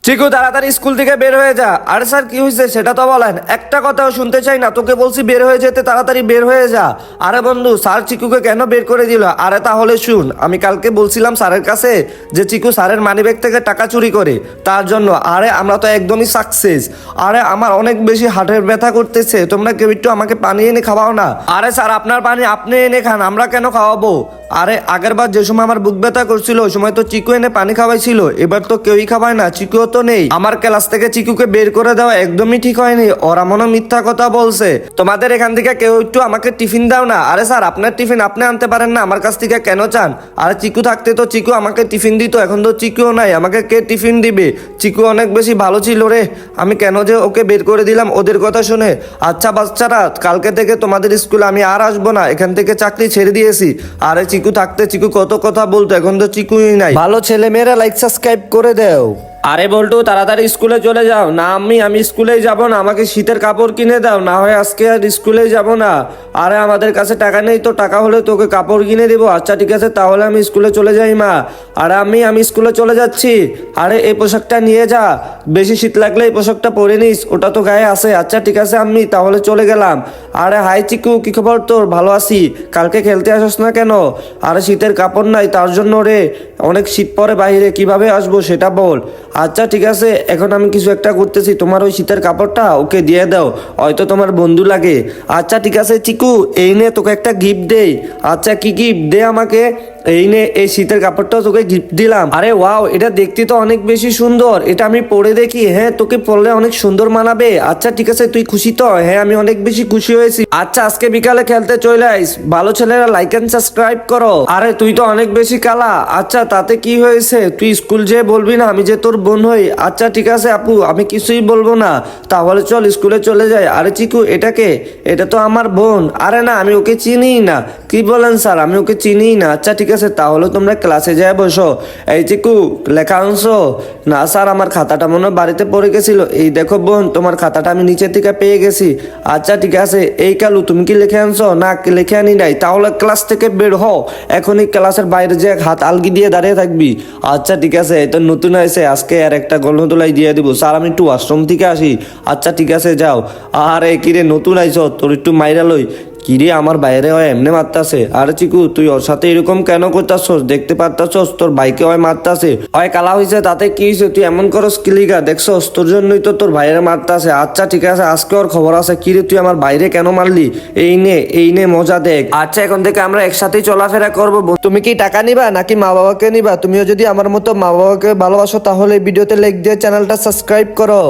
চিকু তাড়াতাড়ি স্কুল থেকে বের হয়ে যা। আরে স্যার কি হয়েছে সেটা তো বলেন। একটা কথাও শুনতে চাই না, তোকে বলছি বের হয়ে যেতে, তাড়াতাড়ি বের হয়ে যা। আরে বন্ধু, স্যার চিকুকে কেন বের করে দিল? আরে তাহলে শুন, আমি কালকে বলছিলাম স্যারের কাছে যে চিকু স্যারের মানিব্যাগ থেকে টাকা চুরি করে, তার জন্য। আরে আমরা তো একদমই সাকসেস। আরে আমার অনেক বেশি হার্টের ব্যথা করতেছে, তোমরা কেউ একটু আমাকে পানি এনে খাওয়াও না। আরে স্যার আপনার পানি আপনি এনে খান, আমরা কেন খাওয়াবো? আরে আগের বার যে সময় আমার বুক ব্যথা করছিল ওই সময় তো চিকু এনে পানি খাওয়াইছিল, এবার তো কেউই খাওয়ায় না, চিকুও তো নেই। আমার ক্লাস থেকে চিকুকে বের করে দেওয়া একদমই ঠিক হয়নি, ওরা মনে হয় মিথ্যা কথা বলছে। তোমাদের এখান থেকে কেউ একটু আমাকে টিফিন দাও না। আরে স্যার আপনার টিফিন আপনি আনতে পারেন না, আমার কাছ থেকে কেন চান? আরে চিকু থাকতে তো চিকু আমাকে টিফিন দিত, এখন তো চিকুও নাই, আমাকে কে টিফিন দিবে? চিকু অনেক বেশি ভালো ছিল রে, আমি কেন যে ওকে বের করে দিলাম ওদের কথা শুনে। আচ্ছা বাচ্চারা, কালকে থেকে তোমাদের স্কুলে আমি আর আসবো না, এখান থেকে চাকরি ছেড়ে দিয়েছি। আরে চিকু থাকতে চিকু কত কথা বলতো, এখন তো চিকুই নাই। ভালো ছেলে মেয়েরা লাইক সাবস্ক্রাইব করে দেও। আরে বল্টু তাড়াতাড়ি স্কুলে চলে যাও। না আমি স্কুলেই যাব না, আমাকে শীতের কাপড় কিনে দাও, না হয় আজকে আর স্কুলেই যাব না। আরে আমাদের কাছে টাকা নেই তো, টাকা হলে তোকে কাপড় কিনে দেবো। আচ্ছা ঠিক আছে, তাহলে আমি স্কুলে চলে যাই মা। আরে আমি স্কুলে চলে যাচ্ছি। আরে এই পোশাকটা নিয়ে যা, বেশি শীত লাগলে এই পোশাকটা পরে নিস, ওটা তো গায়ে আছে। আচ্ছা ঠিক আছে আমি তাহলে চলে গেলাম। আরে হাই চিকু, কি খবর তোর? ভালো আছি। কালকে খেলতে আসস না কেন? আরে শীতের কাপড় নাই তার জন্য রে, অনেক শীত পরে বাইরে, কিভাবে আসবো সেটা বল। আচ্ছা ঠিক আছে, এখন আমি কিছু একটা করতেছি, তোমার ওই শীতের কাপড়টা ওকে দিয়ে দাও, হয়তো তোমার বন্ধু লাগে। আচ্ছা ঠিক আছে চিকু, এই নে তোকে একটা গিফট দেই। আচ্ছা কি গিফট দে আমাকে? এই নে এই শীতের কাপড়টা তোকে গিফট দিলাম। আরে ওয়াও, এটা দেখতে তো অনেক বেশি সুন্দর, এটা আমি পরে দেখি। হ্যাঁ তোকে পরলে অনেক সুন্দর মানাবে। আচ্ছা ঠিক আছে, তুই খুশি তো? হ্যাঁ আমি অনেক বেশি খুশি হয়েছি। আচ্ছা আজকে বিকালে খেলতে চলে আইস, ভালো ছেলেরা লাইক এন্ড সাবস্ক্রাইব করো। আরে তুই তো অনেক বেশি কালা। আচ্ছা তাতে কি হয়েছে, তুই স্কুল যেয়ে বলবি না আমি যে তোর বোন হই? আচ্ছা ঠিক আছে আপু, আমি কিছুই বলবো না, তাহলে চল স্কুলে চলে যাই। আরে চিকু এটাকে, এটা তো আমার বোন। আরে না আমি ওকে চিনিই না। কি বলেন স্যার, আমি ওকে চিনিই না। আচ্ছা ঠিক আছে, তাহলে তোমরা ক্লাসে যায় বসো। এই চিকু লেখা আনছো? না স্যার, আমার খাতাটা মনে হয় বাড়িতে পড়ে গেছিল। এই দেখো বোন, তোমার খাতাটা আমি নিচের থেকে পেয়ে গেছি। আচ্ছা ঠিক আছে, এই কালু তুমি কি লিখে আনছো? না লিখে আনি নাই। তাহলে ক্লাস থেকে বের হও, এখনই ক্লাসের বাইরে যে হাত আলগি দিয়ে দাঁড়িয়ে থাকবি। আচ্ছা ঠিক আছে, এটা নতুন হয়েছে, আজকে আর একটা গণদোলাই দিয়ে দিব। স্যার আমি একটু আশ্রম থেকে আসি। আচ্ছা ঠিক আছে যাও। আরে কিরে নতুন আইছ, তোর একটু মাইরা লই। কিরে আমার বাইরে হয় এমনি মারতাছে। আরে চিকু তুই ওর সাথে এরকম কেন করতাছস? দেখতে পারতাছস তোর বাইকে হয় মারতাছে, হয় কালা হয়েছে, তাতে কি হয়েছে? তুই এমন করস কিলিগা? দেখছস তোর জন্যই তো তোর বাইরে মারতাছে। আচ্ছা ঠিক আছে, আজকে ওর খবর আছে। কিরে তুই আমার বাইরে কেন মারলি? এই নে মজা দেখ। আচ্ছা এখন থেকে আমরা একসাথেই চলাফেরা করবো। তুমি কি টাকা নিবা নাকি মা বাবাকে নিবা? তুমিও যদি আমার মতো মা বাবাকে ভালোবাসো তাহলে ভিডিওতে লাইক দিয়ে চ্যানেলটা সাবস্ক্রাইব করো।